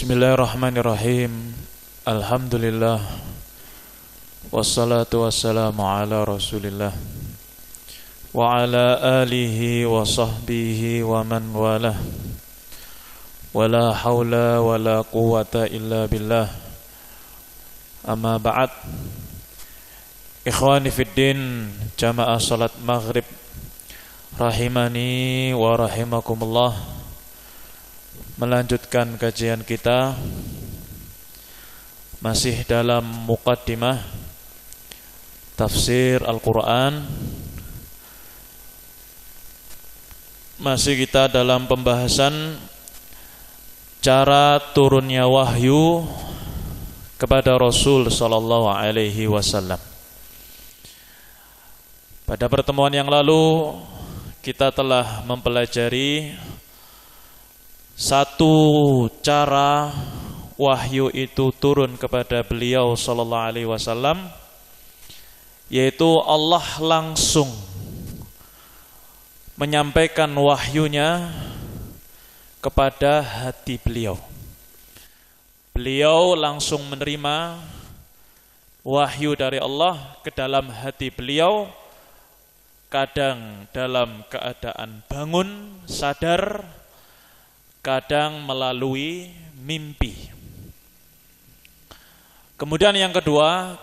Bismillahirrahmanirrahim. Alhamdulillah. Wassalatu wassalamu ala Rasulillah wa ala alihi wa sahbihi wa man walah. Wala hawla wala quwata illa billah. Amma ba'd. Ikhwani fid din, jamaah salat maghrib rahimani wa rahimakumullah. Melanjutkan kajian kita masih dalam muqaddimah tafsir Al-Quran. Masih kita dalam pembahasan cara turunnya wahyu kepada Rasul sallallahu alaihi wasallam. Pada pertemuan yang lalu kita telah mempelajari satu cara wahyu itu turun kepada beliau sallallahu alaihi wasallam, yaitu Allah langsung menyampaikan wahyunya kepada hati beliau. Beliau langsung menerima wahyu dari Allah ke dalam hati beliau, kadang dalam keadaan bangun, sadar, kadang melalui mimpi. Kemudian yang kedua,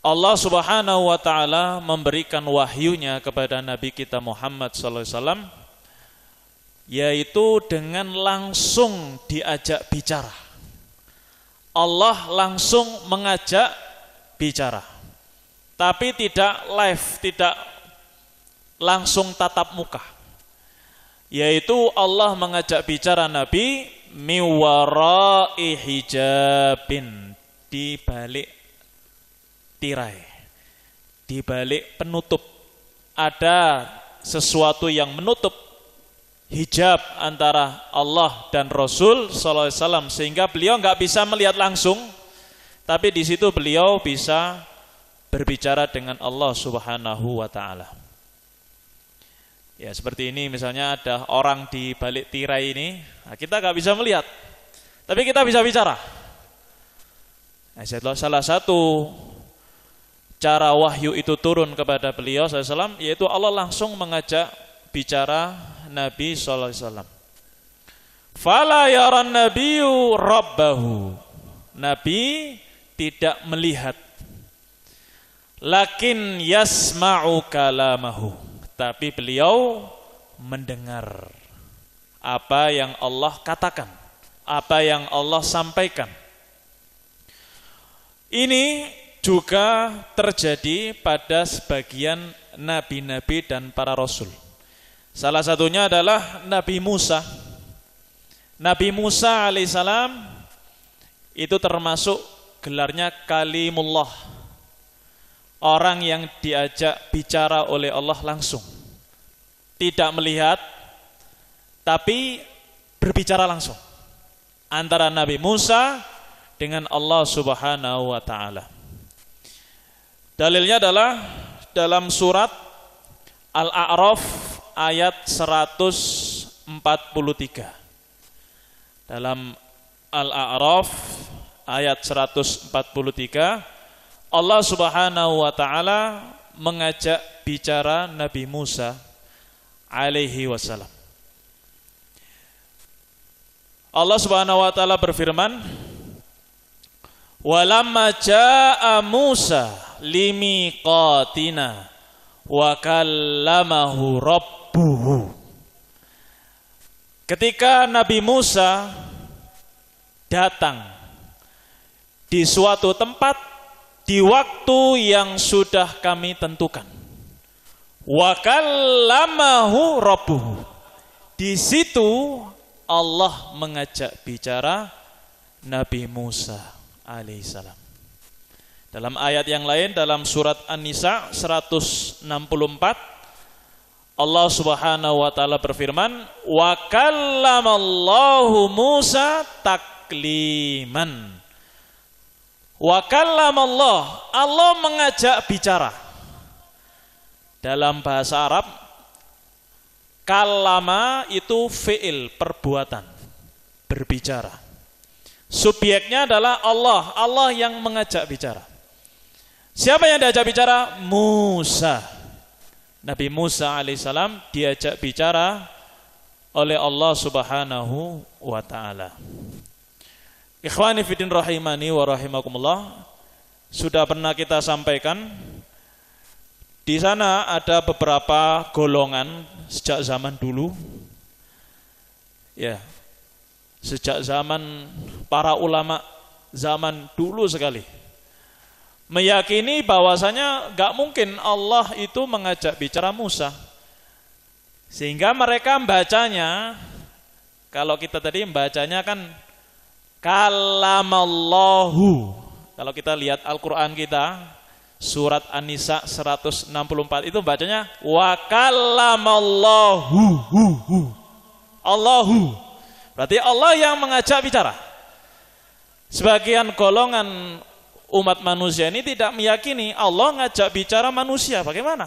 Allah Subhanahu wa taala memberikan wahyunya kepada Nabi kita Muhammad sallallahu alaihi wasallam, yaitu dengan langsung diajak bicara. Allah langsung mengajak bicara. Tapi tidak live, tidak langsung tatap muka. Yaitu Allah mengajak bicara Nabi miwarai hijabin, di balik tirai, di balik penutup. Ada sesuatu yang menutup hijab antara Allah dan Rasul sallallahu alaihi wasallam, sehingga beliau enggak bisa melihat langsung, tapi di situ beliau bisa berbicara dengan Allah Subhanahu wa taala. Ya, seperti ini misalnya ada orang di balik tirai ini, nah kita gak bisa melihat, tapi kita bisa bicara. Nah, salah satu cara wahyu itu turun kepada beliau SAW, yaitu Allah langsung mengajak bicara Nabi SAW. Fala yaran nabiyyu rabbahu, Nabi tidak melihat, lakin yasma'u kalamahu, tapi beliau mendengar apa yang Allah katakan, apa yang Allah sampaikan. Ini juga terjadi pada sebagian nabi-nabi dan para rasul. Salah satunya adalah Nabi Musa. Nabi Musa alaihissalam itu termasuk gelarnya Kalimullah, orang yang diajak bicara oleh Allah langsung. Tidak melihat, tapi berbicara langsung. Antara Nabi Musa dengan Allah Subhanahu wa ta'ala. Dalilnya adalah dalam surat Al-A'raf ayat 143. Dalam Al-A'raf ayat 143, Allah Subhanahu wa ta'ala mengajak bicara Nabi Musa alaihi wasallam. Allah Subhanahu wa ta'ala berfirman, "Walamma jaa'a Musa limiqatina wa kallamahu rabbuhu." Ketika Nabi Musa datang di suatu tempat di waktu yang sudah kami tentukan, wa kallamahu rabbuhu, di situ Allah mengajak bicara Nabi Musa alaihissalam. Dalam ayat yang lain, dalam surat An-Nisa 164, Allah Subhanahu wa ta'ala berfirman, wa kallamallahu Musa takliman. Wa kallamallah, Allah mengajak bicara. Dalam bahasa Arab, Kalama itu fi'il, perbuatan, berbicara. Subjeknya adalah Allah, Allah yang mengajak bicara. Siapa yang diajak bicara? Musa. Nabi Musa alaihissalam diajak bicara oleh Allah Subhanahu wa ta'ala. Ikhwani fiddin rahimani wa rahimakumullah, sudah pernah kita sampaikan di sana ada beberapa golongan sejak zaman dulu. Ya. Sejak zaman para ulama zaman dulu sekali meyakini bahwasanya enggak mungkin Allah itu mengajak bicara Musa. Sehingga mereka membacanya, kalau kita tadi membacanya kan kalamallahu. Kalau kita lihat Al-Qur'an kita surat An-Nisa 164 itu bacanya wa kallamallahu. Allahu. Berarti Allah yang mengajak bicara. Sebagian golongan umat manusia ini tidak meyakini Allah ngajak bicara manusia. Bagaimana?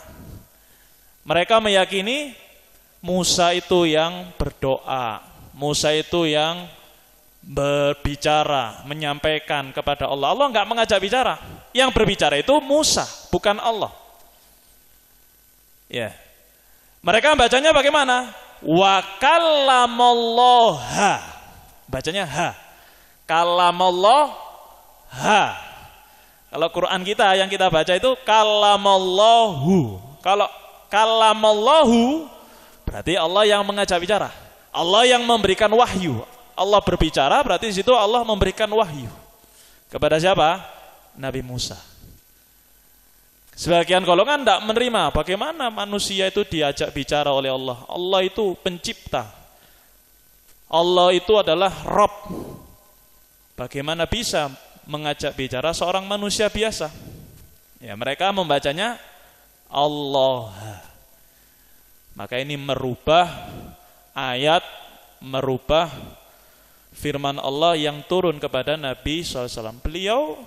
Mereka meyakini Musa itu yang berdoa, Musa itu yang berbicara, menyampaikan kepada Allah. Allah enggak mengajak bicara. Yang berbicara itu Musa, bukan Allah. Ya. Mereka bacanya bagaimana? Wa kallamallaha. Bacanya ha. Kallamallah ha. Kalau Quran kita yang kita baca itu kallamallahu. Kalau kallamallahu berarti Allah yang mengajak bicara. Allah yang memberikan wahyu. Allah berbicara berarti di situ Allah memberikan wahyu. Kepada siapa? Nabi Musa. Sebagian golongan tidak menerima bagaimana manusia itu diajak bicara oleh Allah. Allah itu pencipta. Allah itu adalah Rabb. Bagaimana bisa mengajak bicara seorang manusia biasa? Ya, mereka membacanya Allah. Maka ini merubah ayat, merubah firman Allah yang turun kepada Nabi SAW. Beliau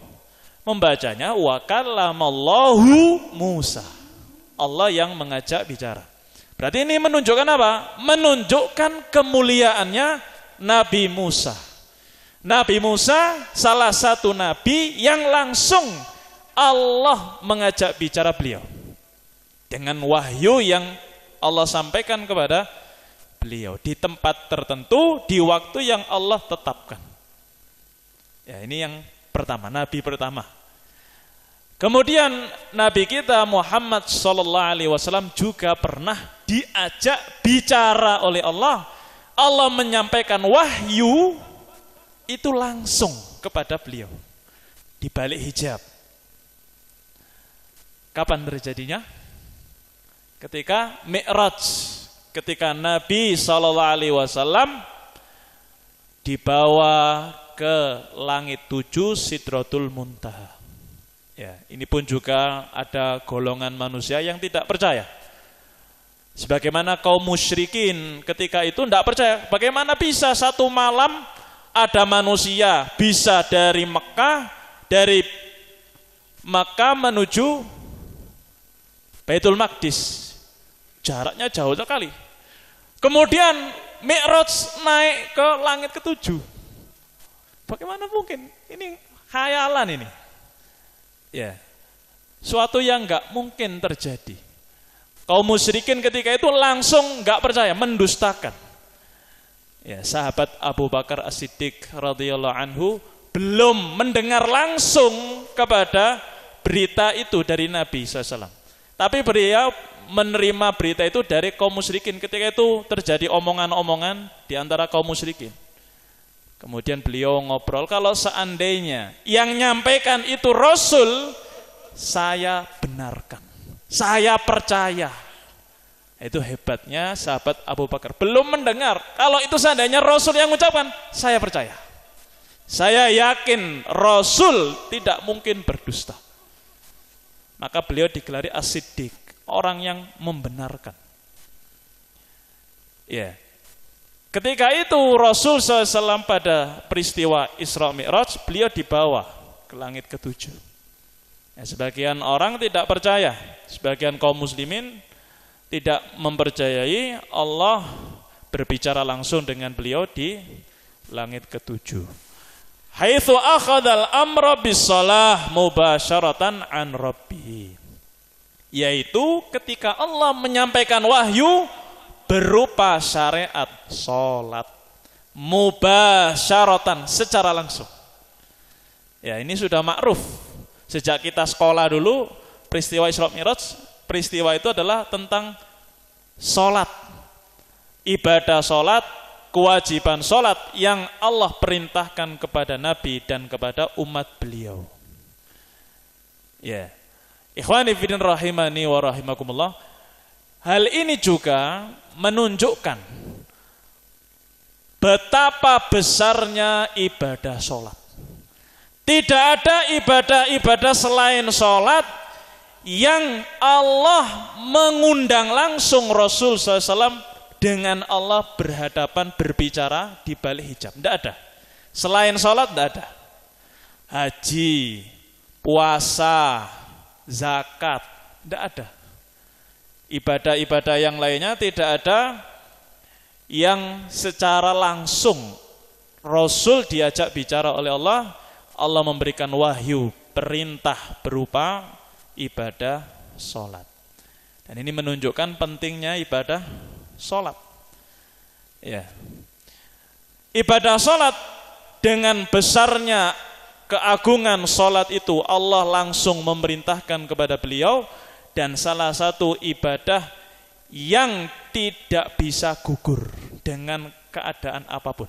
membacanya wa kallamallahu Musa. Allah yang mengajak bicara. Berarti ini menunjukkan apa? Menunjukkan kemuliaannya Nabi Musa. Nabi Musa salah satu nabi yang langsung Allah mengajak bicara beliau. Dengan wahyu yang Allah sampaikan kepada beliau di tempat tertentu, di waktu yang Allah tetapkan. Ya, ini yang pertama, nabi pertama. Kemudian nabi kita Muhammad SAW juga pernah diajak bicara oleh Allah. Allah menyampaikan wahyu itu langsung kepada beliau di balik hijab. Kapan terjadinya? Ketika Mi'raj, ketika Nabi SAW dibawa ke langit 7 Sidratul Muntaha. Ya, ini pun juga ada golongan manusia yang tidak percaya. Sebagaimana kaum musyrikin ketika itu tidak percaya. Bagaimana bisa satu malam ada manusia bisa dari Makkah menuju Baitul Maqdis. Jaraknya jauh sekali. Kemudian Mi'raj naik ke langit ke-7. Bagaimana mungkin? Ini khayalan ini. Ya. Suatu yang enggak mungkin terjadi. Kaum musyrikin ketika itu langsung enggak percaya, mendustakan. Ya, sahabat Abu Bakar As-Siddiq radhiyallahu anhu belum mendengar langsung kepada berita itu dari Nabi SAW. Tapi beliau menerima berita itu dari kaum musyrikin. Ketika itu terjadi omongan-omongan di antara kaum musyrikin. Kemudian beliau ngobrol, kalau seandainya yang nyampaikan itu Rasul, saya benarkan, saya percaya. Itu hebatnya sahabat Abu Bakar. Belum mendengar, kalau itu seandainya Rasul yang mengucapkan, saya percaya. Saya yakin Rasul tidak mungkin berdusta. Maka beliau digelari As-Siddiq, orang yang membenarkan. Ya. Ketika itu Rasul SAW pada peristiwa Isra Mi'raj, beliau dibawa ke langit ke-7. Ya, sebagian orang tidak percaya, sebagian kaum muslimin tidak mempercayai Allah berbicara langsung dengan beliau di langit ketujuh. Haitsu akhadhal amra bis-shalah mubasyaratan an rabbih. Yaitu ketika Allah menyampaikan wahyu berupa syariat salat mubasyaratan, secara langsung. Ya, ini sudah ma'ruf. Sejak kita sekolah dulu, peristiwa Isra Mi'raj, peristiwa itu adalah tentang salat. Ibadah salat, kewajiban salat yang Allah perintahkan kepada Nabi dan kepada umat beliau. Ya. Ikhwani fillah rahimani wa rahimakumullah. Hal ini juga menunjukkan betapa besarnya ibadah salat. Tidak ada ibadah-ibadah selain salat yang Allah mengundang langsung Rasul SAW dengan Allah berhadapan berbicara di balik hijab. Tidak ada. Selain salat tidak ada. Haji, puasa, zakat, tidak ada. Ibadah-ibadah yang lainnya tidak ada yang secara langsung Rasul diajak bicara oleh Allah. Allah memberikan wahyu, perintah berupa ibadah salat. Dan ini menunjukkan pentingnya ibadah salat. Ya. Ibadah salat dengan besarnya keagungan salat itu Allah langsung memerintahkan kepada beliau, dan salah satu ibadah yang tidak bisa gugur dengan keadaan apapun.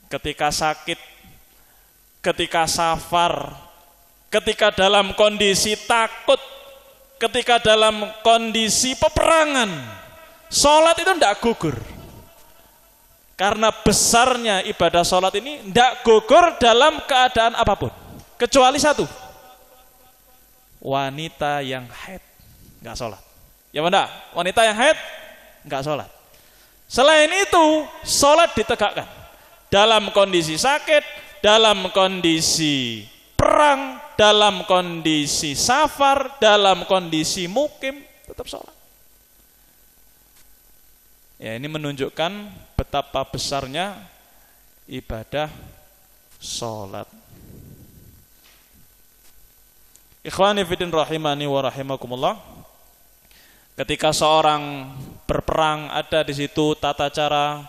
Ketika sakit, ketika safar, ketika dalam kondisi takut, ketika dalam kondisi peperangan, salat itu tidak gugur. Karena besarnya ibadah salat ini tidak gugur dalam keadaan apapun. Kecuali satu, wanita yang haid nggak salat. Ya benar, wanita yang haid nggak salat. Selain itu, salat ditegakkan dalam kondisi sakit, dalam kondisi perang, dalam kondisi safar, dalam kondisi mukim, tetap salat. Ya, ini menunjukkan betapa besarnya ibadah salat. Ikhwani fiddin rahimani wa rahimakumullah. Ketika seorang berperang, ada di situ tata cara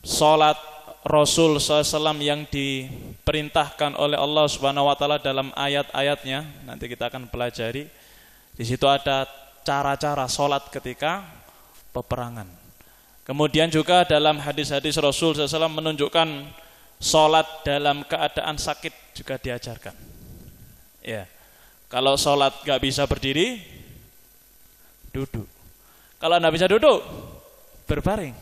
salat Rasul SAW yang diperintahkan oleh Allah Subhanahu Wa Taala dalam ayat-ayatnya. Nanti kita akan pelajari. Di situ ada cara-cara salat ketika peperangan. Kemudian juga dalam hadis-hadis Rasul SAW menunjukkan salat dalam keadaan sakit juga diajarkan. Ya, kalau salat nggak bisa berdiri, duduk. Kalau nggak bisa duduk, berbaring.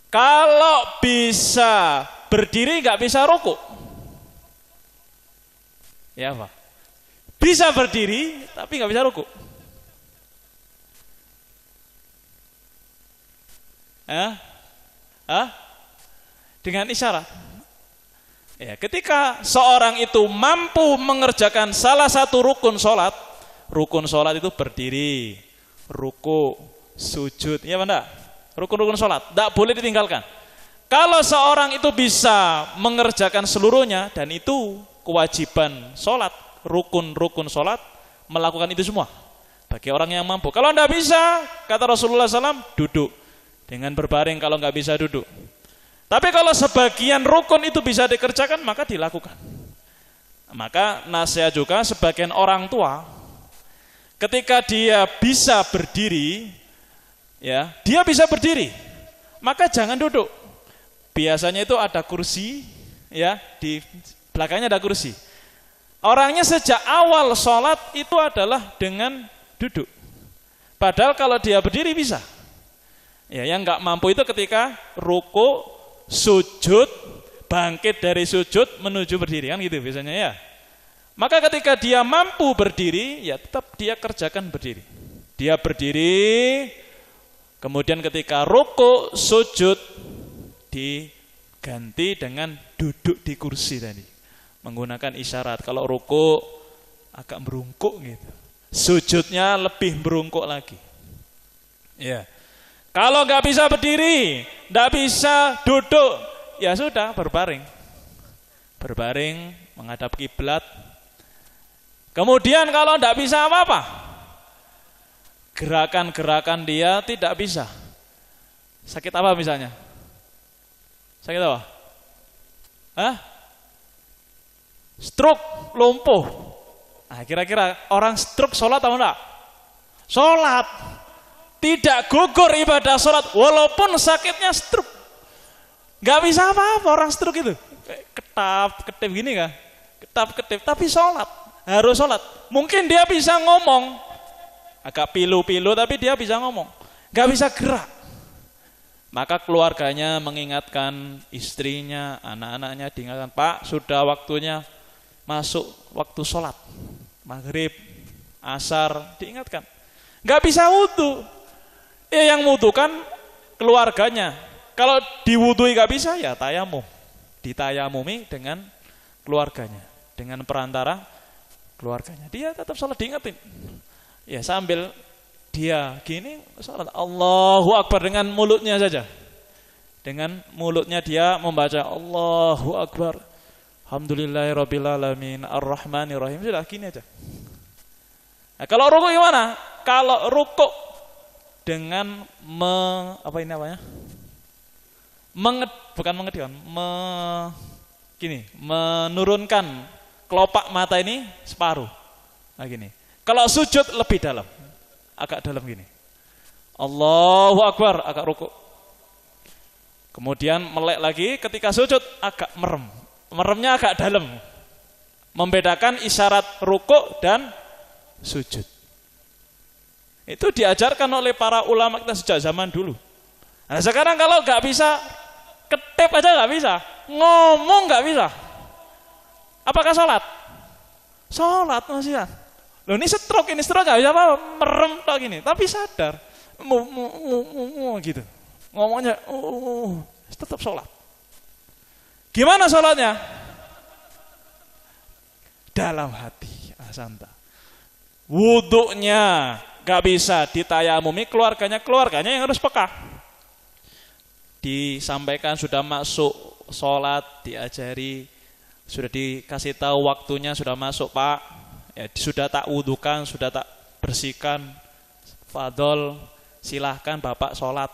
Kalau bisa berdiri nggak bisa rukuk. Ya Pak. Bisa berdiri tapi nggak bisa rukuk. Dengan isyarat. Ya, ketika seorang itu mampu mengerjakan salah satu rukun sholat itu berdiri, ruku, sujud, ya benar. Rukun-rukun sholat, tidak boleh ditinggalkan. Kalau seorang itu bisa mengerjakan seluruhnya, dan itu kewajiban sholat, rukun-rukun sholat, melakukan itu semua. Bagi orang yang mampu. Kalau tidak bisa, kata Rasulullah SAW, duduk. Dengan berbaring kalau nggak bisa duduk. Tapi kalau sebagian rukun itu bisa dikerjakan, maka dilakukan. Maka nasihat juga sebagian orang tua, ketika dia bisa berdiri, ya, dia bisa berdiri, maka jangan duduk. Biasanya itu ada kursi, ya, di belakangnya ada kursi. Orangnya sejak awal sholat itu adalah dengan duduk. Padahal kalau dia berdiri bisa. Ya, yang nggak mampu itu ketika ruku, sujud, bangkit dari sujud menuju berdiri, kan gitu biasanya ya. Maka ketika dia mampu berdiri, ya tetap dia kerjakan berdiri. Dia berdiri, kemudian ketika ruku, sujud, diganti dengan duduk di kursi tadi. Menggunakan isyarat. Kalau ruku agak merungkuk gitu. sujudnya lebih berungkuk lagi. Ya. Kalau nggak bisa berdiri, nggak bisa duduk, ya sudah berbaring. Berbaring menghadap kiblat. Kemudian kalau nggak bisa apa-apa, gerakan-gerakan dia tidak bisa. Sakit apa misalnya? Sakit apa? Hah? Stroke, lumpuh. Nah, kira-kira orang stroke sholat atau enggak? Sholat. Tidak gugur ibadah sholat walaupun sakitnya stroke. Nggak bisa apa-apa orang stroke itu. Ketap-ketip gini kan? Ketap-ketip, tapi sholat. Harus sholat. Mungkin dia bisa ngomong. Agak pilu-pilu tapi dia bisa ngomong. Nggak bisa gerak. Maka keluarganya mengingatkan istrinya, anak-anaknya diingatkan, Pak, sudah waktunya masuk waktu sholat. Maghrib, asar, diingatkan. Nggak bisa wudu. Ya yang wudu kan keluarganya. Kalau diwudui nggak bisa, ya tayamum. Ditayamumi dengan keluarganya. Dengan perantara keluarganya. Dia tetap sholat, diingetin. Ya sambil dia gini sholat Allahu Akbar dengan mulutnya saja. Dengan mulutnya dia membaca Allahu Akbar. Alhamdulillahirabbil alamin arrahmanir rahim. Sudah gini aja. Nah, kalau rukuk gimana? Kalau rukuk dengan menurunkan kelopak mata ini separuh. Nah gini. Kalau sujud lebih dalam. Agak dalam gini. Allahu Akbar, agak rukuk. Kemudian melek lagi ketika sujud agak merem. Meremnya agak dalam. Membedakan isyarat rukuk dan sujud. Itu diajarkan oleh para ulama kita sejak zaman dulu. Nah sekarang kalau nggak bisa, ketip aja nggak bisa, ngomong nggak bisa. Apakah sholat? Sholat masih ya. Loh ini stroke nggak bisa apa, merem tak gini, tapi sadar, gitu, ngomongnya, tetap sholat. Gimana sholatnya? Dalam hati, asanta. Wuduknya nggak bisa ditayamumi, keluarganya yang harus peka. Disampaikan sudah masuk sholat, diajari, sudah dikasih tahu waktunya sudah masuk Pak. Ya, sudah tak wudukan, sudah tak bersihkan, fadol, silahkan Bapak sholat.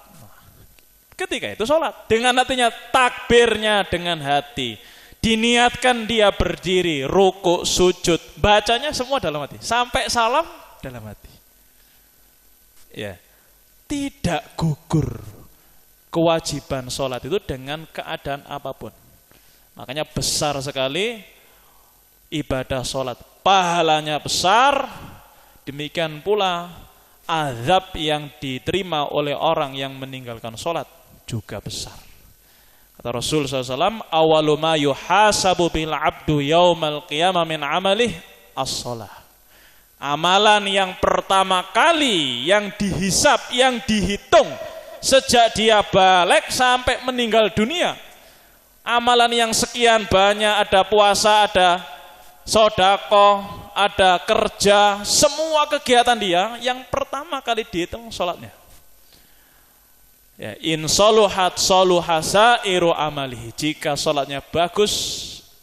Ketika itu sholat, dengan hatinya takbirnya dengan hati, diniatkan dia berdiri, rukuk, sujud, bacanya semua dalam hati, sampai salam dalam hati. Ya, tidak gugur kewajiban sholat itu dengan keadaan apapun. Makanya besar sekali ibadah sholat, pahalanya besar, demikian pula azab yang diterima oleh orang yang meninggalkan sholat juga besar. Kata Rasul SAW, awalu ma yuhasabu bil abdu yaumal qiyamah min amalih as-sholah. Amalan yang pertama kali yang dihisab, yang dihitung sejak dia balik sampai meninggal dunia. Amalan yang sekian banyak, ada puasa, ada sedekah, ada kerja, semua kegiatan dia yang pertama kali dihitung sholatnya. Ya, in soluhat soluhasairu amalihi. Jika sholatnya bagus,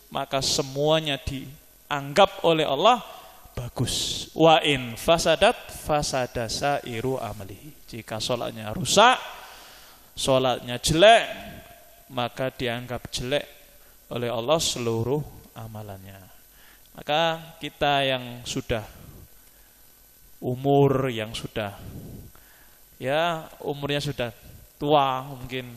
maka semuanya dianggap oleh Allah bagus. Wa in fasadat fasadasairu amalihi. Jika sholatnya rusak, sholatnya jelek, maka dianggap jelek oleh Allah seluruh amalannya. Maka kita yang sudah umurnya sudah tua mungkin,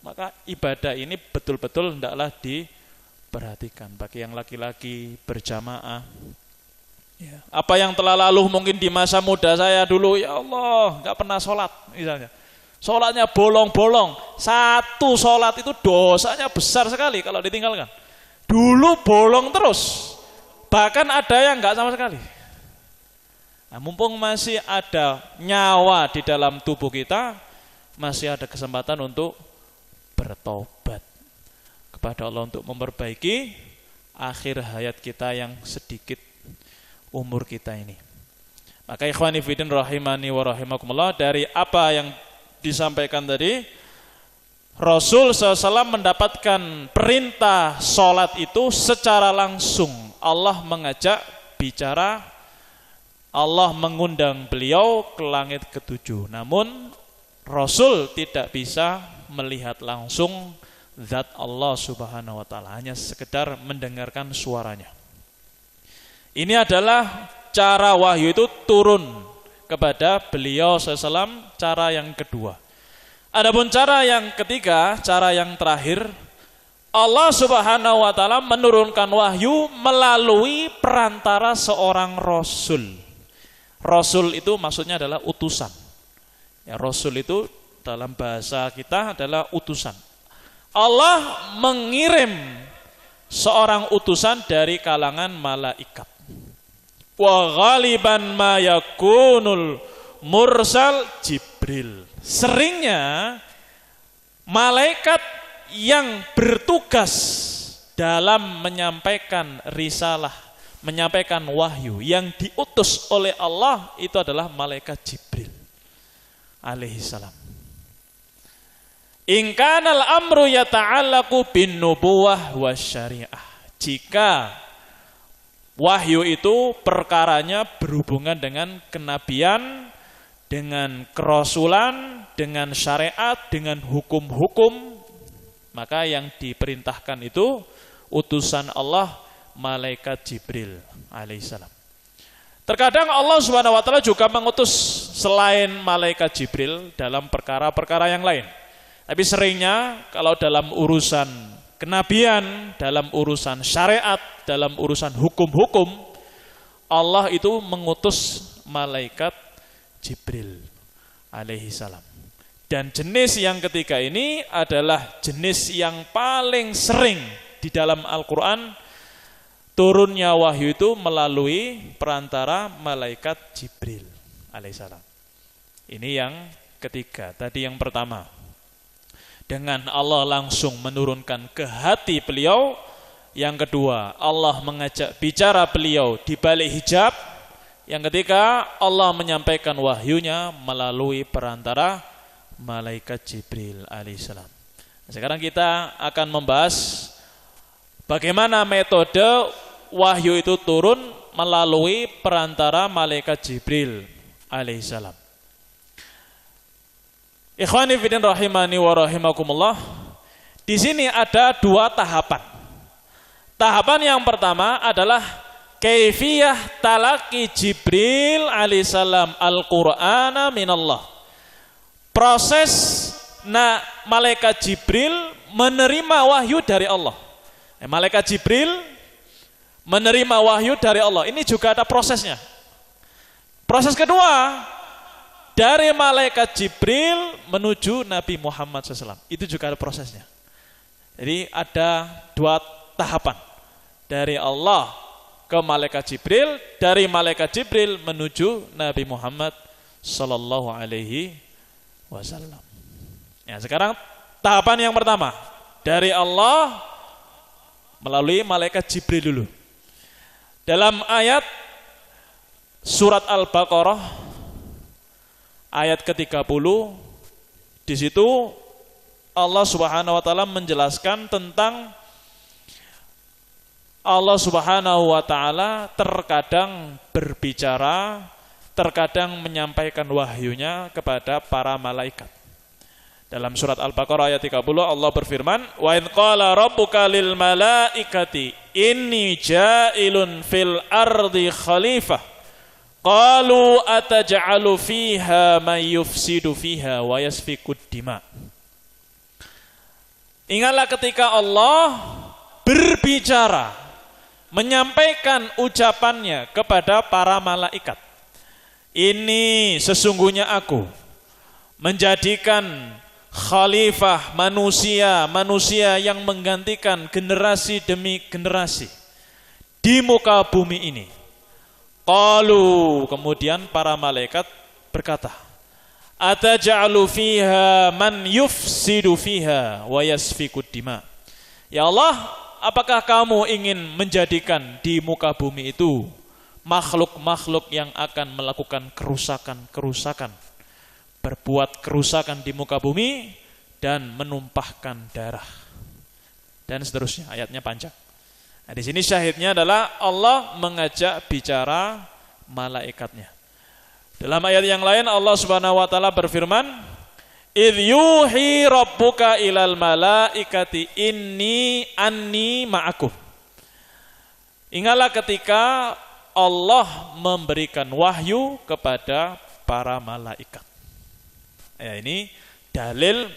maka ibadah ini betul-betul hendaklah diperhatikan. Bagi yang laki-laki berjamaah, ya. Apa yang telah lalu mungkin di masa muda saya dulu, ya Allah nggak pernah sholat misalnya, sholatnya bolong-bolong, satu sholat itu dosanya besar sekali kalau ditinggalkan. Dulu bolong terus, bahkan ada yang nggak sama sekali. Nah, mumpung masih ada nyawa di dalam tubuh kita, masih ada kesempatan untuk bertobat kepada Allah, untuk memperbaiki akhir hayat kita yang sedikit umur kita ini. Maka ikhwani fillah rahimani wa rahimakumullah, dari apa yang disampaikan tadi, Rasul SAW mendapatkan perintah sholat itu secara langsung. Allah mengajak bicara, Allah mengundang beliau ke langit ketujuh. Namun Rasul tidak bisa melihat langsung zat Allah Subhanahu wa taala, hanya sekedar mendengarkan suaranya. Ini adalah cara wahyu itu turun kepada beliau SAW, cara yang kedua. Adapun cara yang ketiga, cara yang terakhir, Allah Subhanahu wa taala menurunkan wahyu melalui perantara seorang rasul. Rasul itu maksudnya adalah utusan. Ya, rasul itu dalam bahasa kita adalah utusan. Allah mengirim seorang utusan dari kalangan malaikat. Wa ghaliban ma yakunul mursal Jibril. Seringnya malaikat yang bertugas dalam menyampaikan risalah, menyampaikan wahyu yang diutus oleh Allah itu adalah malaikat Jibril alaihi salam. In kanal amru yata'allaqu bin nubuwah wasyariah. Jika wahyu itu perkaranya berhubungan dengan kenabian, dengan kerasulan, dengan syariat, dengan hukum-hukum, maka yang diperintahkan itu utusan Allah malaikat Jibril alaihissalam. Terkadang Allah Subhanahu wa taala juga mengutus selain malaikat Jibril dalam perkara-perkara yang lain. Tapi seringnya kalau dalam urusan kenabian, dalam urusan syariat, dalam urusan hukum-hukum, Allah itu mengutus malaikat Jibril alaihi salam. Dan jenis yang ketiga ini adalah jenis yang paling sering di dalam Al-Quran turunnya wahyu itu melalui perantara malaikat Jibril alaihi salam. Ini yang ketiga. Tadi yang pertama, dengan Allah langsung menurunkan ke hati beliau. Yang kedua, Allah mengajak bicara beliau di balik hijab. Yang ketiga, Allah menyampaikan wahyunya melalui perantara malaikat Jibril alaihissalam. Sekarang kita akan membahas bagaimana metode wahyu itu turun melalui perantara malaikat Jibril alaihissalam. Ikhwani fillah rahimani wa rahimakumullah. Di sini ada dua tahapan. Tahapan yang pertama adalah kaifiyah talaqi Jibril alaihissalam al-Qur'ana minallah. Proses malaikat Jibril menerima wahyu dari Allah. Malaikat Jibril menerima wahyu dari Allah. Ini juga ada prosesnya. Proses kedua, dari malaikat Jibril menuju Nabi Muhammad SAW. Itu juga ada prosesnya. Jadi ada dua tahapan. Dari Allah ke malaikat Jibril, dari malaikat Jibril menuju Nabi Muhammad sallallahu alaihi wasallam. Ya, sekarang tahapan yang pertama, dari Allah melalui malaikat Jibril dulu. Dalam ayat surat Al-Baqarah ayat ke-30, di situ Allah Subhanahu wa taala menjelaskan tentang Allah Subhanahu wa taala terkadang berbicara, terkadang menyampaikan wahyunya kepada para malaikat. Dalam surat Al-Baqarah ayat 30 Allah berfirman, "Wa in qala rabbuka lil malaikati inni ja'ilun fil ardi khalifah." Qalu ataj'alu fiha may yufsidu fiha wa yasfikud dima. Ingatlah ketika Allah berbicara, menyampaikan ucapannya kepada para malaikat. Ini sesungguhnya aku menjadikan khalifah manusia yang menggantikan generasi demi generasi di muka bumi ini. Qalu, kemudian para malaikat berkata, ataj'alu fiha man yufsidu fiha wa yasfikud dima. Ya Allah, apakah kamu ingin menjadikan di muka bumi itu makhluk-makhluk yang akan melakukan kerusakan-kerusakan, berbuat kerusakan di muka bumi dan menumpahkan darah. Dan seterusnya, ayatnya panjang. Nah, di sini syahidnya adalah Allah mengajak bicara malaikatnya. Dalam ayat yang lain Allah Subhanahu wa taala berfirman, "Idz yuhi rabbuka ilal malaikati inni anni ma'akum." Ingatlah ketika Allah memberikan wahyu kepada para malaikat. Ya, ini dalil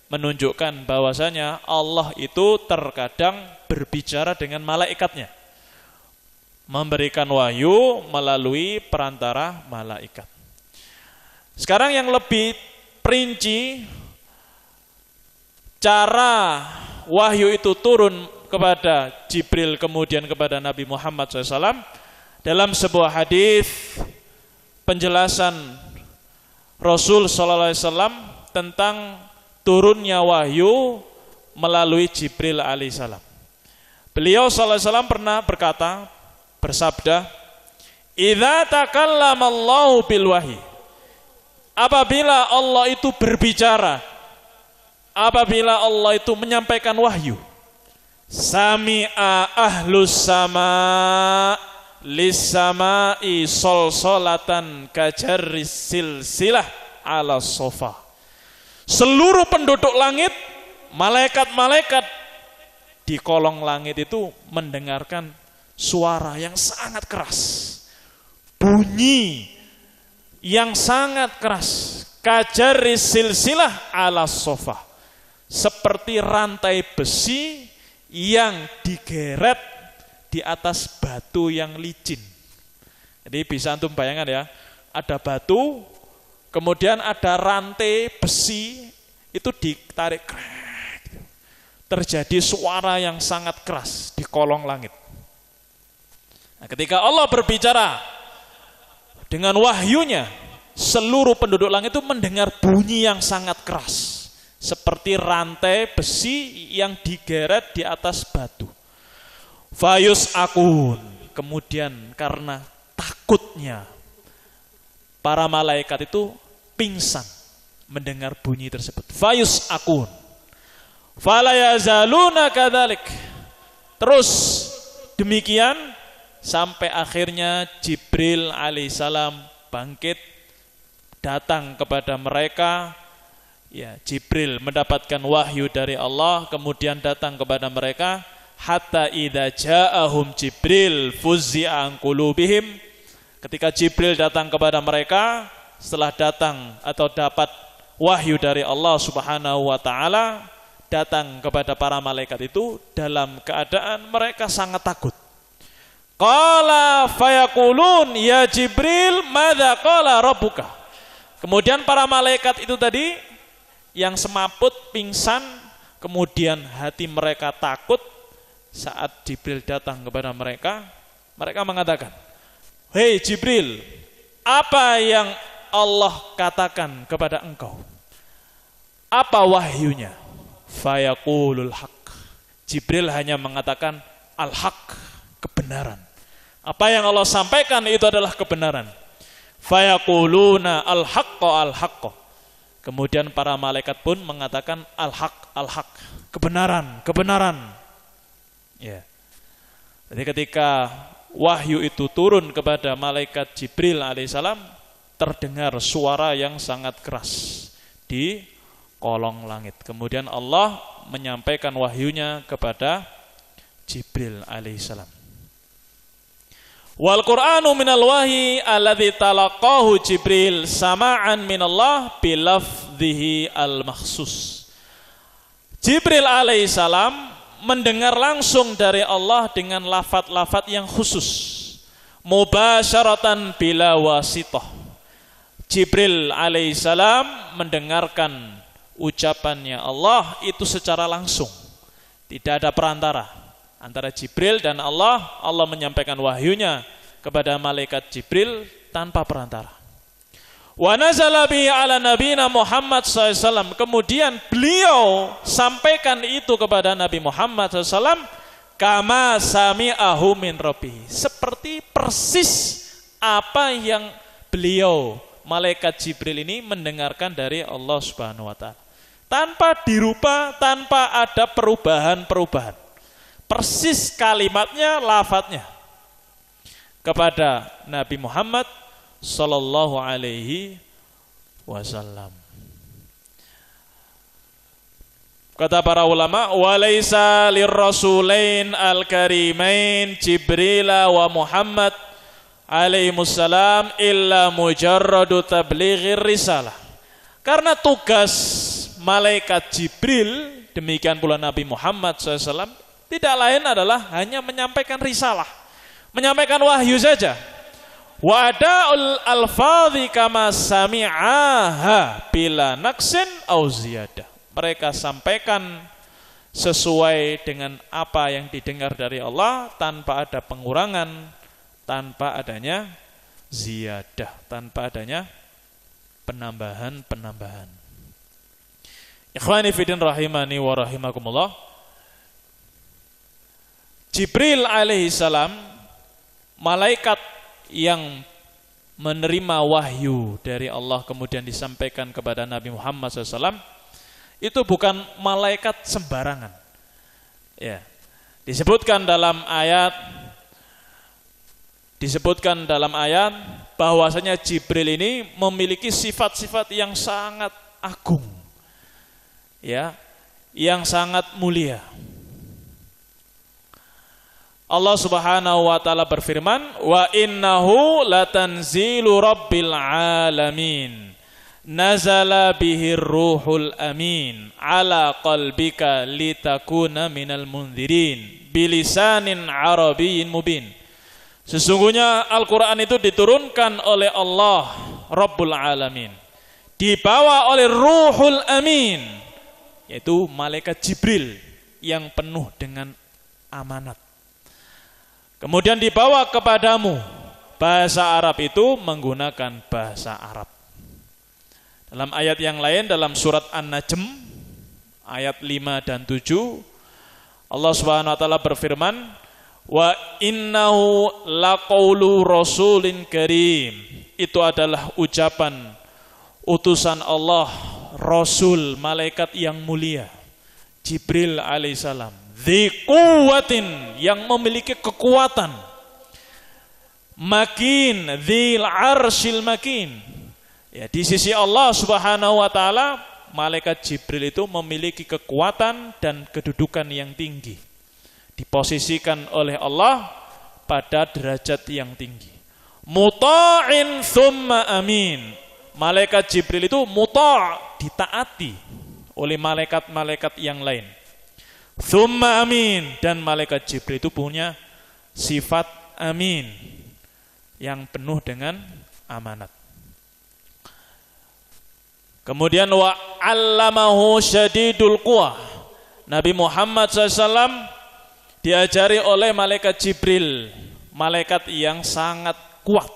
menunjukkan bahwasanya Allah itu terkadang berbicara dengan malaikatnya, memberikan wahyu melalui perantara malaikat. Sekarang yang lebih perinci, cara wahyu itu turun kepada Jibril kemudian kepada Nabi Muhammad SAW. Dalam sebuah hadis penjelasan Rasul SAW tentang turunnya wahyu melalui Jibril alaihissalam. Beliau SAW pernah bersabda, "Idza takallama Allahu bil wahyi." Apabila Allah itu berbicara, apabila Allah itu menyampaikan wahyu, sami'a ahlus sama lis-sama'i solsolatan kajarris silsilah ala sofa. Seluruh penduduk langit, malaikat-malaikat di kolong langit itu mendengarkan suara yang sangat keras, bunyi yang sangat keras, kajarris silsilah ala sofa, seperti rantai besi yang digeret di atas batu yang licin. Jadi bisa antum bayangkan ya, ada batu, kemudian ada rantai besi, itu ditarik, terjadi suara yang sangat keras di kolong langit. Nah, ketika Allah berbicara dengan wahyunya, seluruh penduduk langit itu mendengar bunyi yang sangat keras, seperti rantai besi yang digeret di atas batu. Fayus akun, kemudian karena takutnya para malaikat itu pingsan mendengar bunyi tersebut. Fayus akun, fala yazaluna kadzalik. Terus demikian sampai akhirnya Jibril alaihissalam bangkit datang kepada mereka. Ya, Jibril mendapatkan wahyu dari Allah, kemudian datang kepada mereka. Hatta idza ja'ahum Jibril fuzzi'a an qulubihim. Ketika Jibril datang kepada mereka, setelah datang atau dapat wahyu dari Allah Subhanahu wa taala, datang kepada para malaikat itu dalam keadaan mereka sangat takut. Qala fayaqulun ya Jibril madza qala rabbuka. Kemudian para malaikat itu tadi yang semaput pingsan, kemudian hati mereka takut saat Jibril datang kepada mereka. Mereka mengatakan, "Hei Jibril, apa yang Allah katakan kepada engkau? Apa wahyunya?" Fayaqulul haq. Jibril hanya mengatakan al-haq, kebenaran. Apa yang Allah sampaikan itu adalah kebenaran. Fayaquluna al-haqqa al-haqqa. Kemudian para malaikat pun mengatakan al-haq al-haq, kebenaran, kebenaran. Ya. Jadi ketika wahyu itu turun kepada malaikat Jibril alaihissalam, terdengar suara yang sangat keras di kolong langit. Kemudian Allah menyampaikan wahyunya kepada Jibril alaihissalam. Wal Qur'anu minal wahyi alladzi talaqahu Jibril sama'an minallah bilafdhihi al-makhsus. Jibril alaihissalam mendengar langsung dari Allah dengan lafaz-lafaz yang khusus, mubasyaratan bila wasithah. Jibril alaihissalam mendengarkan ucapannya Allah itu secara langsung, tidak ada perantara antara Jibril dan Allah. Allah menyampaikan wahyunya kepada malaikat Jibril tanpa perantara. Wa nazala bihi ala nabiyina Muhammad SAW. Kemudian beliau sampaikan itu kepada Nabi Muhammad SAW kama sami'ahu min rabbih, seperti persis apa yang beliau malaikat Jibril ini mendengarkan dari Allah Subhanahu wa taala. Tanpa dirubah, tanpa ada perubahan-perubahan. Persis kalimatnya, lafadznya kepada Nabi Muhammad sallallahu alaihi wasallam. Kata para ulama, walaisa lirrasulain al-karimain Jibril wa Muhammad alaihimussalam illa mujarradu tablighir risalah. Karena tugas malaikat Jibril, demikian pula Nabi Muhammad SAW, tidak lain adalah hanya menyampaikan risalah, menyampaikan wahyu saja. Wa ada'ul alfadhi kama sami'aha bila naqsin au ziyadah. Mereka sampaikan sesuai dengan apa yang didengar dari Allah, tanpa ada pengurangan, tanpa adanya ziyadah, tanpa adanya penambahan-penambahan. Ikhwani fiddin rahimani wa rahimakumullah. Jibril alaihissalam, malaikat yang menerima wahyu dari Allah kemudian disampaikan kepada Nabi Muhammad SAW, itu bukan malaikat sembarangan. Ya. Disebutkan dalam ayat bahwasanya Jibril ini memiliki sifat-sifat yang sangat agung. Ya, yang sangat mulia. Allah Subhanahu wa taala berfirman, "Wa innahu latanzilu rabbil alamin. Nazala bihir ruhul amin ala qalbika litakuna minal munzirin bilisanin arabiyyin mubin." Sesungguhnya Al-Quran itu diturunkan oleh Allah Rabbul Alamin, dibawa oleh Ruhul Amin, yaitu malaikat Jibril yang penuh dengan amanat. Kemudian dibawa kepadamu. Bahasa Arab itu menggunakan bahasa Arab. Dalam ayat yang lain, dalam surat An-Najm ayat 5 dan 7, Allah Subhanahu wa taala berfirman, wa innahu laqaulu rasulin karim. Itu adalah ucapan utusan Allah, Rasul, malaikat yang mulia, Jibril alaihissalam. Dzi quwwatin, yang memiliki kekuatan. Makin, dzil arsyil makin. Ya, di sisi Allah Subhanahu wa taala, malaikat Jibril itu memiliki kekuatan dan kedudukan yang tinggi. Diposisikan oleh Allah pada derajat yang tinggi. Muta'in thumma amin. Malaikat Jibril itu muta', ditaati oleh malaikat-malaikat yang lain. Thumma amin, dan malaikat Jibril itu punya sifat amin, yang penuh dengan amanat. Kemudian wa 'allamahu syadidul quwa. Nabi Muhammad SAW diajari oleh malaikat Jibril, malaikat yang sangat kuat.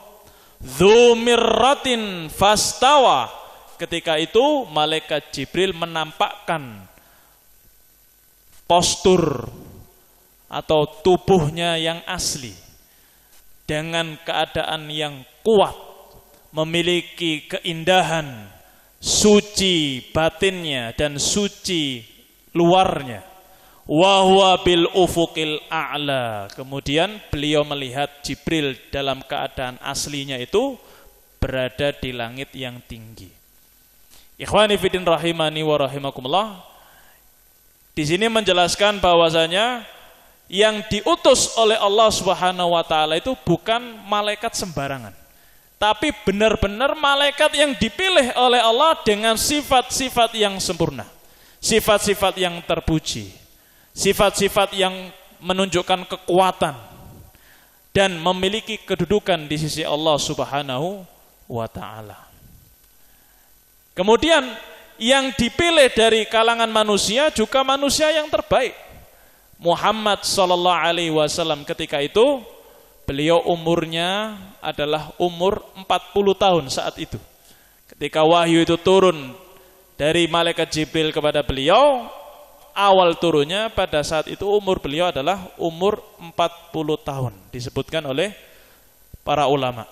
Dzu mirratin fastawa. Ketika itu malaikat Jibril menampakkan postur atau tubuhnya yang asli dengan keadaan yang kuat, memiliki keindahan, suci batinnya dan suci luarnya. Wa huwa bil ufuqil a'la. Kemudian beliau melihat Jibril dalam keadaan aslinya itu berada di langit yang tinggi. Ikhwani fiddin rahimani wa rahimakumullah. Di sini menjelaskan bahwasanya yang diutus oleh Allah Subhanahu wa taala itu bukan malaikat sembarangan, tapi benar-benar malaikat yang dipilih oleh Allah dengan sifat-sifat yang sempurna, sifat-sifat yang terpuji, sifat-sifat yang menunjukkan kekuatan dan memiliki kedudukan di sisi Allah Subhanahu wa taala. Kemudian yang dipilih dari kalangan manusia juga manusia yang terbaik. Muhammad sallallahu alaihi wasallam ketika itu beliau umurnya adalah umur 40 tahun saat itu. Ketika wahyu itu turun dari malaikat Jibril kepada beliau, awal turunnya pada saat itu umur beliau adalah umur 40 tahun. Disebutkan oleh para ulama.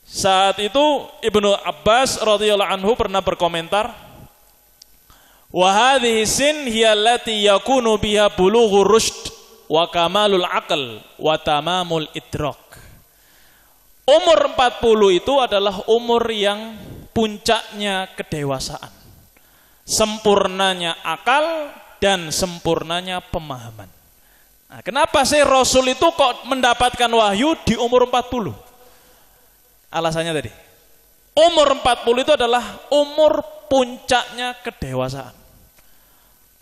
Saat itu Ibnu Abbas radhiyallahu anhu pernah berkomentar, wa hadhihi sin hiya allati yakunu biha bulughur rusyd wa kamalul aql wa tamamul idrak. Umur 40 itu adalah umur yang puncaknya kedewasaan, sempurnanya akal dan sempurnanya pemahaman. Nah, kenapa sih Rasul itu kok mendapatkan wahyu di umur 40? Alasannya tadi, umur 40 itu adalah umur puncaknya kedewasaan,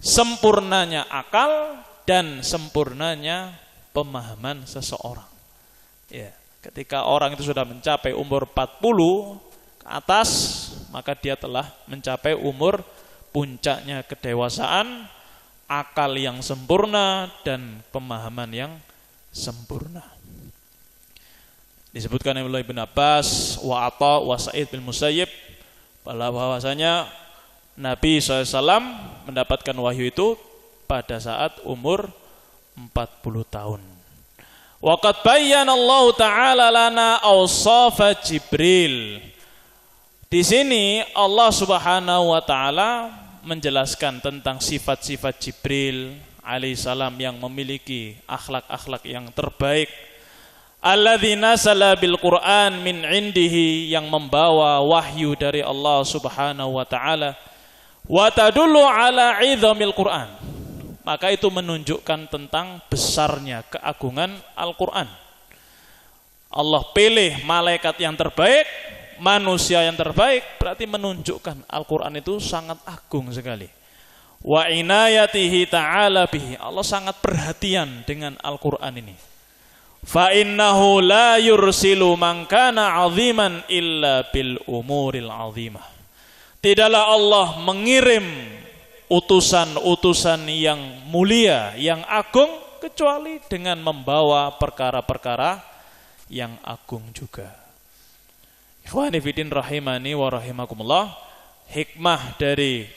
sempurnanya akal dan sempurnanya pemahaman seseorang. Ya, ketika orang itu sudah mencapai umur 40 ke atas, maka dia telah mencapai umur puncaknya kedewasaan, akal yang sempurna dan pemahaman yang sempurna. Disebutkan oleh Ibnu Abbas, wa Atha wa Sa'id bin Musayyib bahwasanya Nabi SAW mendapatkan wahyu itu pada saat umur 40 tahun. Wa qad bayyana Allah Ta'ala lana awsafa Jibril. Di sini Allah Subhanahu wa taala menjelaskan tentang sifat-sifat Jibril alaihissalam yang memiliki akhlak-akhlak yang terbaik. Alladzi nazala bil Qur'an min indihi, yang membawa wahyu dari Allah Subhanahu wa taala. Wa tadullu ala 'idhamil Qur'an. Maka itu menunjukkan tentang besarnya keagungan Al-Qur'an. Allah pilih malaikat yang terbaik, manusia yang terbaik, berarti menunjukkan Al-Qur'an itu sangat agung sekali. Wa inayatihi ta'ala bihi. Allah sangat perhatian dengan Al-Qur'an ini. Fa innahu la yursilu man kana 'aziman illa bil umuril 'azimah. Tidaklah Allah mengirim utusan-utusan yang mulia, yang agung, kecuali dengan membawa perkara-perkara yang agung juga. Ikhwani fillah rahimani wa rahimakumullah, hikmah dari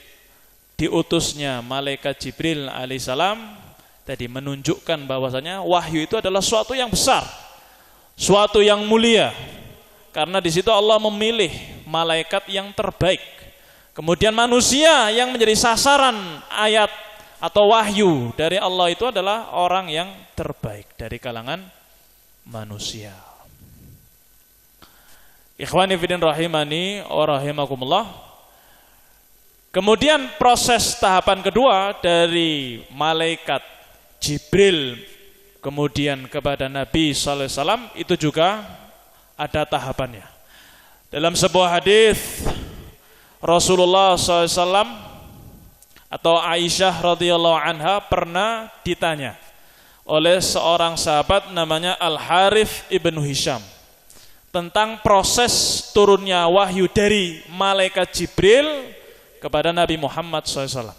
diutusnya malaikat Jibril alaihissalam tadi menunjukkan bahwasanya wahyu itu adalah suatu yang besar, suatu yang mulia. Karena di situ Allah memilih malaikat yang terbaik. Kemudian manusia yang menjadi sasaran ayat atau wahyu dari Allah itu adalah orang yang terbaik dari kalangan manusia. Ikhwani fillah rahimani wa rahimakumullah. Kemudian proses tahapan kedua dari malaikat Jibril kemudian kepada Nabi sallallahu alaihi wasallam itu juga ada tahapannya. Dalam sebuah hadis Rasulullah sallallahu alaihi wasallam atau Aisyah radhiyallahu anha pernah ditanya oleh seorang sahabat namanya Al-Harith ibnu Hisham tentang proses turunnya wahyu dari malaikat Jibril kepada Nabi Muhammad SAW.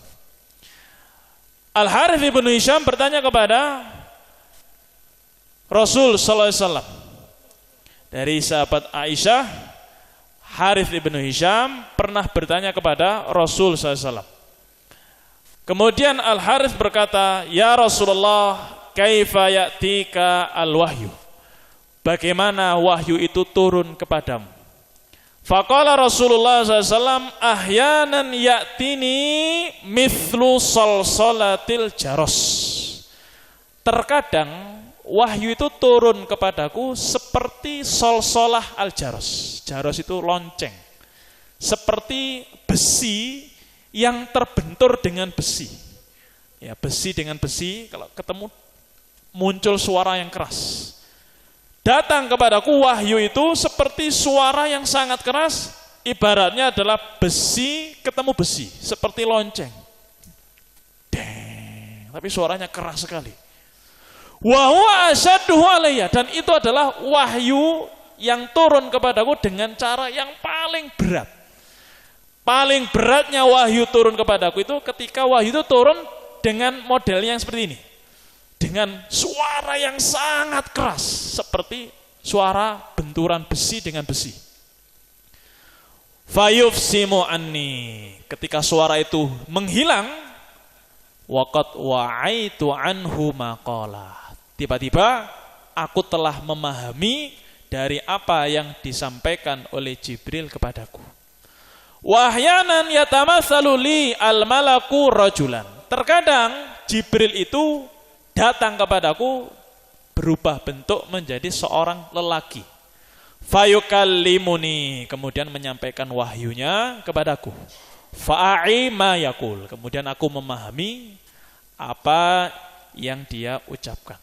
Al-Harith ibnu Hisham bertanya kepada Rasul SAW. Dari sahabat Aisyah, Harith ibnu Hisham pernah bertanya kepada Rasul SAW. Kemudian Al-Harith berkata, ya Rasulullah, kaifa ya'tika al-wahyu? Bagaimana wahyu itu turun kepadamu? Faqala Rasulullah SAW, ahyanan ya'tini mithlu salsalatil jaros. Terkadang wahyu itu turun kepadaku seperti solsolah al-jaros. Jaros itu lonceng. Seperti besi yang terbentur dengan besi. Ya, besi dengan besi, kalau ketemu muncul suara yang keras. Datang kepadaku wahyu itu seperti suara yang sangat keras, ibaratnya adalah besi ketemu besi, seperti lonceng. Deng, tapi suaranya keras sekali. Wa huwa asyadduhu alayya, dan itu adalah wahyu yang turun kepadaku dengan cara yang paling berat. Paling beratnya wahyu turun kepadaku itu ketika wahyu itu turun dengan modelnya yang seperti ini. Dengan suara yang sangat keras, seperti suara benturan besi dengan besi. Fayufsimu anni, ketika suara itu menghilang, Waqad wa'aitu anhu maqala. Tiba-tiba aku telah memahami dari apa yang disampaikan oleh Jibril kepadaku. Wahyanan yatamatsalu li al-malaku rajulan. Terkadang Jibril itu datang kepadaku berubah bentuk menjadi seorang lelaki. Fayukallimuni, kemudian menyampaikan wahyunya kepadaku. Fa'ai ma yaqul, kemudian aku memahami apa yang dia ucapkan.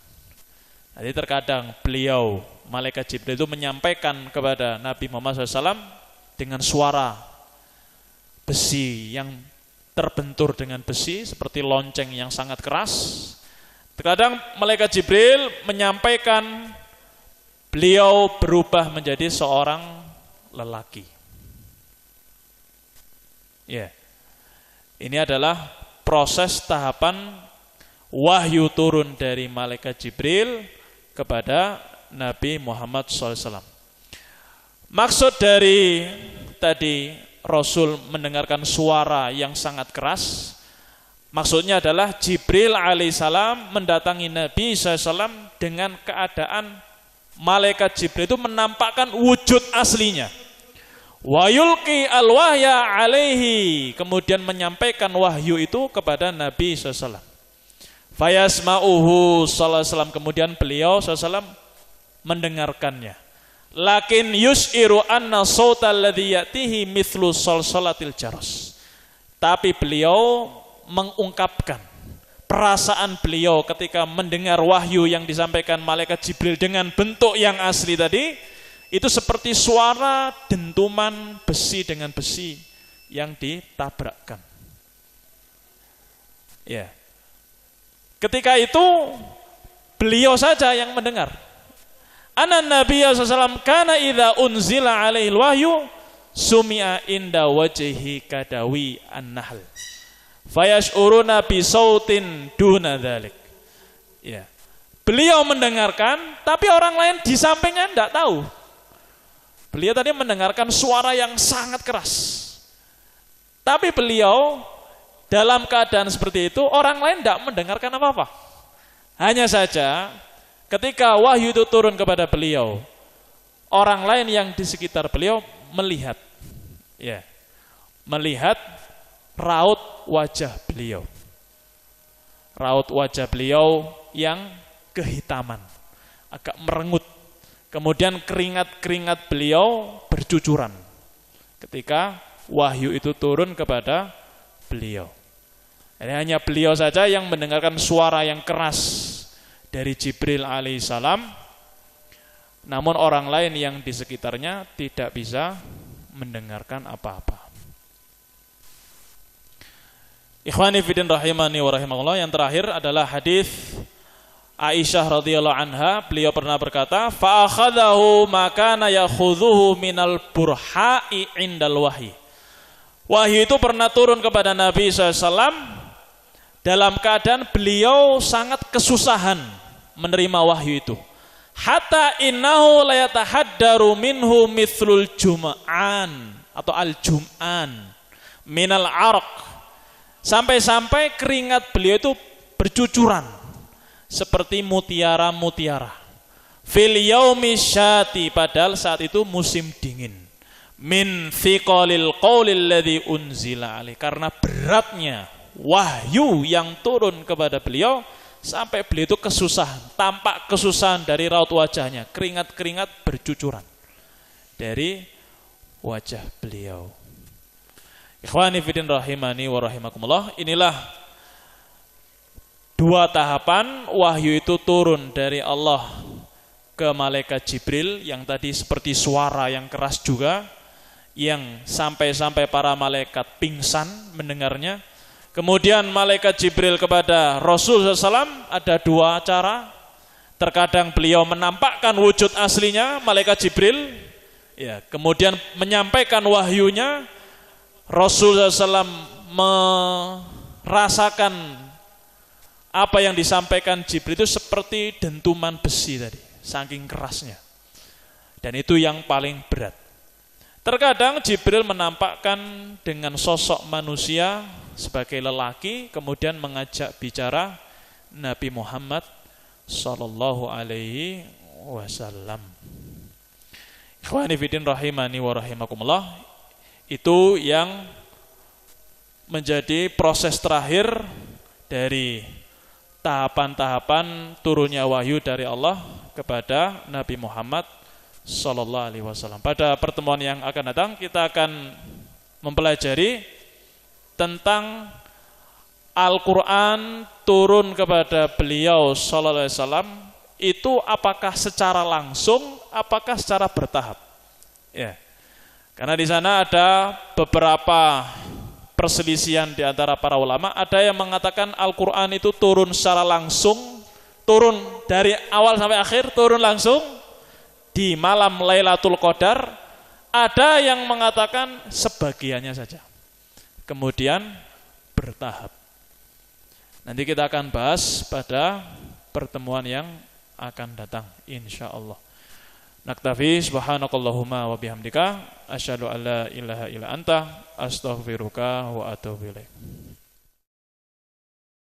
Jadi terkadang beliau, malaikat Jibril itu menyampaikan kepada Nabi Muhammad SAW dengan suara besi yang terbentur dengan besi seperti lonceng yang sangat keras. Terkadang malaikat Jibril menyampaikan, beliau berubah menjadi seorang lelaki. Ya, ini adalah proses tahapan wahyu turun dari malaikat Jibril kepada Nabi Muhammad SAW. Maksud dari tadi Rasul mendengarkan suara yang sangat keras, maksudnya adalah Jibril alaihissalam mendatangi Nabi SAW dengan keadaan malaikat Jibril itu menampakkan wujud aslinya. Wa yulqi al-wahya alaihi, kemudian menyampaikan wahyu itu kepada Nabi SAW. Fayasma'uhu sallallahu alaihi wasallam, kemudian beliau SAW mendengarkannya. Lakin yus'iru anna sautal ladzi ya'tihi mithlu salsalatil jaras. Tapi beliau mengungkapkan perasaan beliau ketika mendengar wahyu yang disampaikan malaikat Jibril dengan bentuk yang asli tadi, itu seperti suara dentuman besi dengan besi yang ditabrakkan. Ya. Ketika itu beliau saja yang mendengar. Anan Nabiyya sallallahu kana idza unzila alaihil wahyu sumi'a inda wajhi kadawi an-nahl. Fayash'uruna bi sautin duna dzalik. Ya. Beliau mendengarkan, tapi orang lain di sampingnya tidak tahu. Beliau tadi mendengarkan suara yang sangat keras. Tapi beliau dalam keadaan seperti itu, orang lain tidak mendengarkan apa-apa. Hanya saja ketika wahyu itu turun kepada beliau, orang lain yang di sekitar beliau melihat, ya, melihat raut wajah beliau. Raut wajah beliau yang kehitaman, agak merengut. Kemudian keringat-keringat beliau bercucuran ketika wahyu itu turun kepada beliau. Ini hanya beliau saja yang mendengarkan suara yang keras dari Jibril alaihissalam, namun orang lain yang di sekitarnya tidak bisa mendengarkan apa-apa. Ikhwani fillah rahimani wa rahimakumullah, yang terakhir adalah hadis Aisyah radhiyallahu anha, beliau pernah berkata, fa akhadahu makana yakhudhuhu minal burha'i indal wahyi. Wahyu itu pernah turun kepada Nabi SAW dalam keadaan beliau sangat kesusahan menerima wahyu itu. Hatta innahu la yatahaddaru minhu mithlul jum'an atau al-jum'an minal arq. Sampai-sampai keringat beliau itu bercucuran seperti mutiara-mutiara. Fil yaumi syati, padahal saat itu musim dingin. Min thiqalil qaulil ladzi unzila alaih, karena beratnya wahyu yang turun kepada beliau sampai beliau itu kesusahan, tampak kesusahan dari raut wajahnya, keringat-keringat bercucuran dari wajah beliau. Ikhwani fillah rahimani wa rahimakumullah, inilah dua tahapan wahyu itu turun dari Allah ke malaikat Jibril, yang tadi seperti suara yang keras juga, yang sampai-sampai para malaikat pingsan mendengarnya. Kemudian malaikat Jibril kepada Rasul SAW ada dua cara. Terkadang beliau menampakkan wujud aslinya, malaikat Jibril, ya, kemudian menyampaikan wahyunya. Rasul SAW merasakan apa yang disampaikan Jibril itu seperti dentuman besi tadi, saking kerasnya. Dan itu yang paling berat. Terkadang Jibril menampakkan dengan sosok manusia sebagai lelaki kemudian mengajak bicara Nabi Muhammad sallallahu alaihi wasallam. Ikhwani fillah rahimani wa rahimakumullah, itu yang menjadi proses terakhir dari tahapan-tahapan turunnya wahyu dari Allah kepada Nabi Muhammad sallallahu alaihi wasallam. Pada pertemuan yang akan datang kita akan mempelajari tentang Al-Quran turun kepada beliau sallallahu alaihi wasallam itu apakah secara langsung, apakah secara bertahap. Ya. Karena di sana ada beberapa perselisihan di antara para ulama. Ada yang mengatakan Al-Quran itu turun secara langsung, turun dari awal sampai akhir, turun langsung di malam Lailatul Qadar. Ada yang mengatakan sebagiannya saja, kemudian bertahap. Nanti kita akan bahas pada pertemuan yang akan datang insyaallah. Naktafi subhanakallahumma wa bihamdika asyhadu an la ilaha illa anta astaghfiruka wa atubu ilaik.